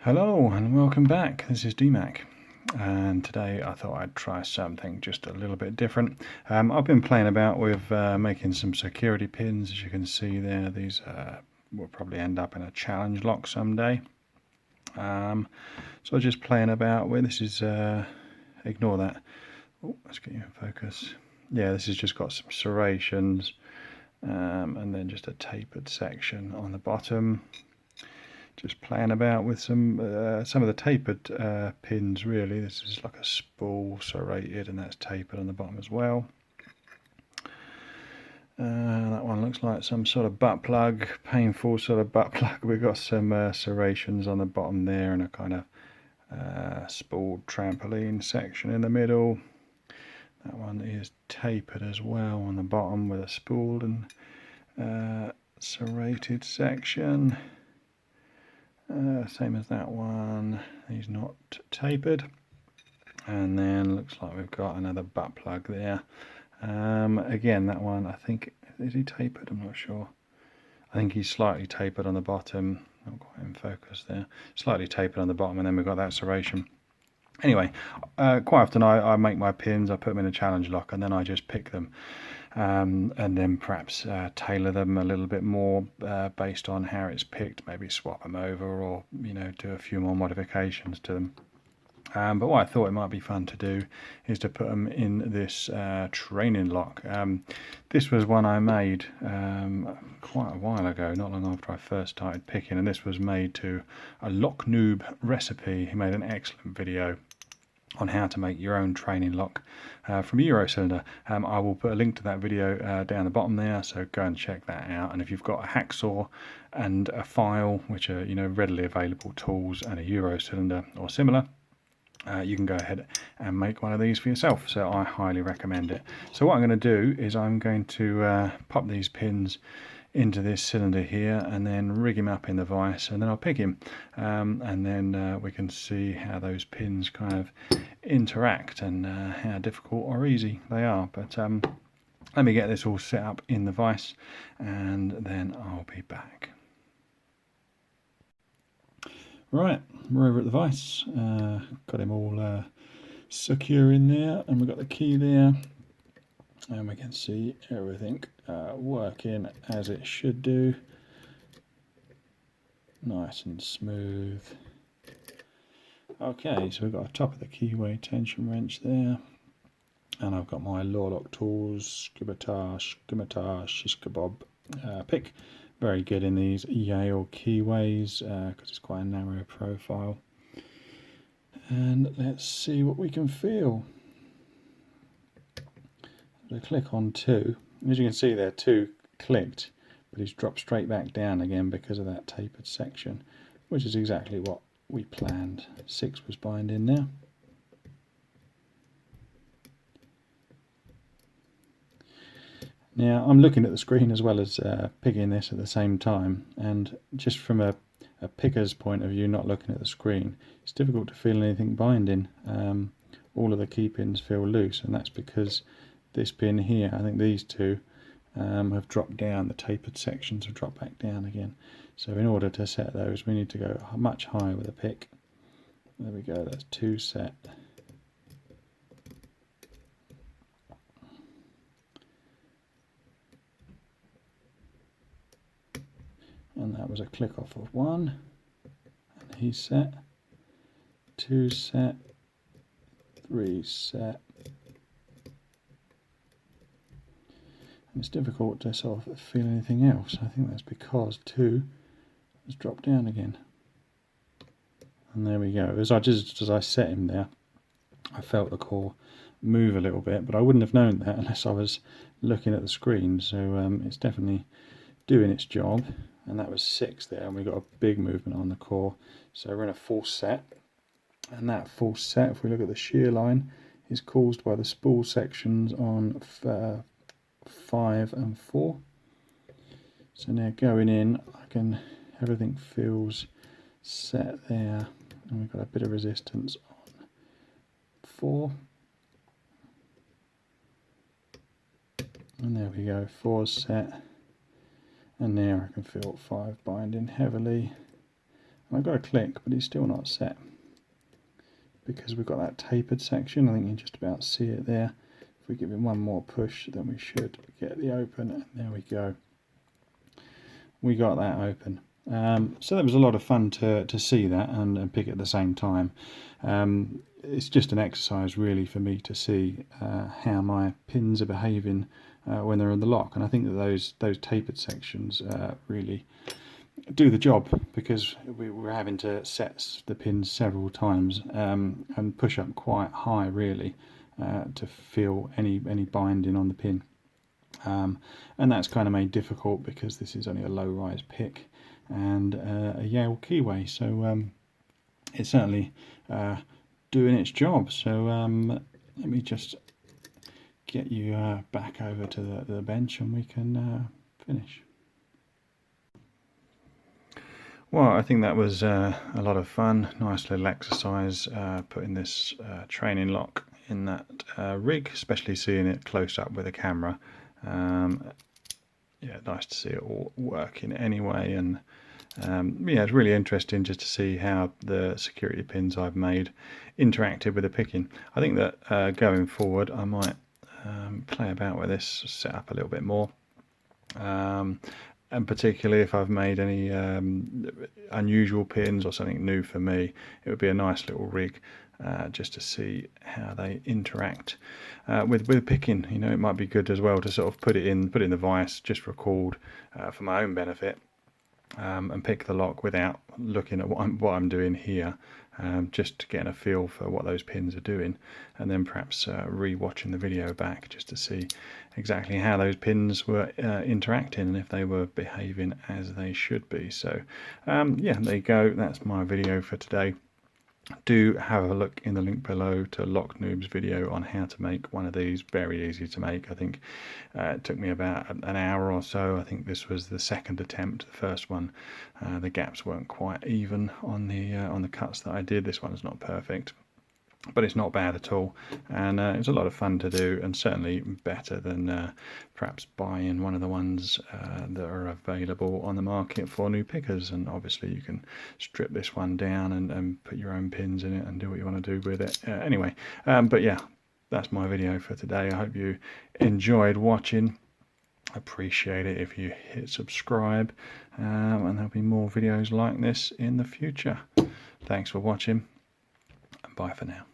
Hello and welcome back. This is DMAC, and today I thought I'd try something just a little bit different. I've been playing about with making some security pins. As you can see there, these will probably end up in a challenge lock someday. So I'm just playing about with this. Is ignore that. Oh, let's get you in focus. Yeah, this has just got some serrations and then just a tapered section on the bottom. Just playing about with some of the tapered pins really. This is like a spool serrated and that's tapered on the bottom as well. That one looks like some sort of butt plug, painful sort of butt plug. We've got some serrations on the bottom there and a kind of spooled trampoline section in the middle. That one is tapered as well on the bottom with a spooled and serrated section. Same as that one, he's not tapered. And then looks like we've got another butt plug there. Again, that one, I think, is he tapered? I'm not sure. I think he's slightly tapered on the bottom. Not quite in focus there. Slightly tapered on the bottom, and then we've got that serration. Anyway, quite often I make my pins, I put them in a challenge lock, and then I just pick them. And then perhaps tailor them a little bit more based on how it's picked, maybe swap them over or do a few more modifications to them. But what I thought it might be fun to do is to put them in this training lock. This was one I made quite a while ago, not long after I first started picking, and this was made to a Locknoob recipe. He made an excellent video on how to make your own training lock from a Euro cylinder. I will put a link to that video down the bottom there, so go and check that out. And if you've got a hacksaw and a file, which are readily available tools, and a Euro cylinder or similar, you can go ahead and make one of these for yourself. So I highly recommend it. So what I'm going to do is I'm going to pop these pins into this cylinder here and then rig him up in the vise, and then I'll pick him, and then we can see how those pins kind of interact and how difficult or easy they are. But let me get this all set up in the vise and then I'll be back. Right, we're over at the vise, got him all secure in there, and we've got the key there, and we can see everything working as it should do, nice and smooth. Okay, so we've got a top of the keyway tension wrench there, and I've got my Lock tools, skimatash, shish kebab pick. Very good in these Yale keyways because it's quite a narrow profile. And let's see what we can feel. So click on 2. As you can see there, 2 clicked, but it's dropped straight back down again because of that tapered section, which is exactly what we planned. 6 was binding now. Now I'm looking at the screen as well as picking this at the same time, and just from a picker's point of view, not looking at the screen, it's difficult to feel anything binding. All of the key pins feel loose, and that's because this pin here, I think these two have dropped down, the tapered sections have dropped back down again. So in order to set those, we need to go much higher with a pick. There we go, that's 2 set. And that was a click off of 1, and he's set, 2 set, 3 set. And it's difficult to sort of feel anything else. I think that's because 2 has dropped down again. And there we go. As I set him there, I felt the core move a little bit, but I wouldn't have known that unless I was looking at the screen. So it's definitely doing its job. And that was 6 there, and we got a big movement on the core. So we're in a full set, and that full set, if we look at the shear line, is caused by the spool sections on 5 and 4. So now going in, everything feels set there, and we've got a bit of resistance on 4. And there we go, 4's set. And now I can feel 5 binding heavily, I've got a click, but it's still not set because we've got that tapered section. I think you can just about see it there. If we give it one more push, then we should get the open, and there we go. We got that open. So that was a lot of fun to see that and pick it at the same time. It's just an exercise really for me to see how my pins are behaving when they're in the lock, and I think that those tapered sections really do the job, because we were having to set the pins several times and push up quite high really to feel any binding on the pin. And that's kind of made difficult because this is only a low rise pick and a Yale keyway, so it's certainly doing its job. So let me just get you back over to the bench and we can finish. Well, I think that was a lot of fun, nice little exercise putting this training lock in that rig, especially seeing it close up with a camera. Yeah, nice to see it all working anyway, and yeah, it's really interesting just to see how the security pins I've made interacted with the picking. I think that going forward I might play about with this, set up a little bit more, and particularly if I've made any unusual pins or something new for me, it would be a nice little rig just to see how they interact with picking. You know, it might be good as well to sort of put in the vise, just record for my own benefit, and pick the lock without looking at what I'm doing here, just getting a feel for what those pins are doing, and then perhaps re-watching the video back just to see exactly how those pins were interacting and if they were behaving as they should be. So yeah, there you go, that's my video for today. Do have a look in the link below to Locknoob's video on how to make one of these. Very easy to make. I think it took me about an hour or so. I think this was the second attempt. The first one, the gaps weren't quite even on the cuts that I did. This one's not perfect, but it's not bad at all, and it's a lot of fun to do, and certainly better than perhaps buying one of the ones that are available on the market for new pickers. And obviously you can strip this one down and put your own pins in it and do what you want to do with it. Anyway, but yeah, that's my video for today. I hope you enjoyed watching. Appreciate it if you hit subscribe, and there'll be more videos like this in the future. Thanks for watching, and bye for now.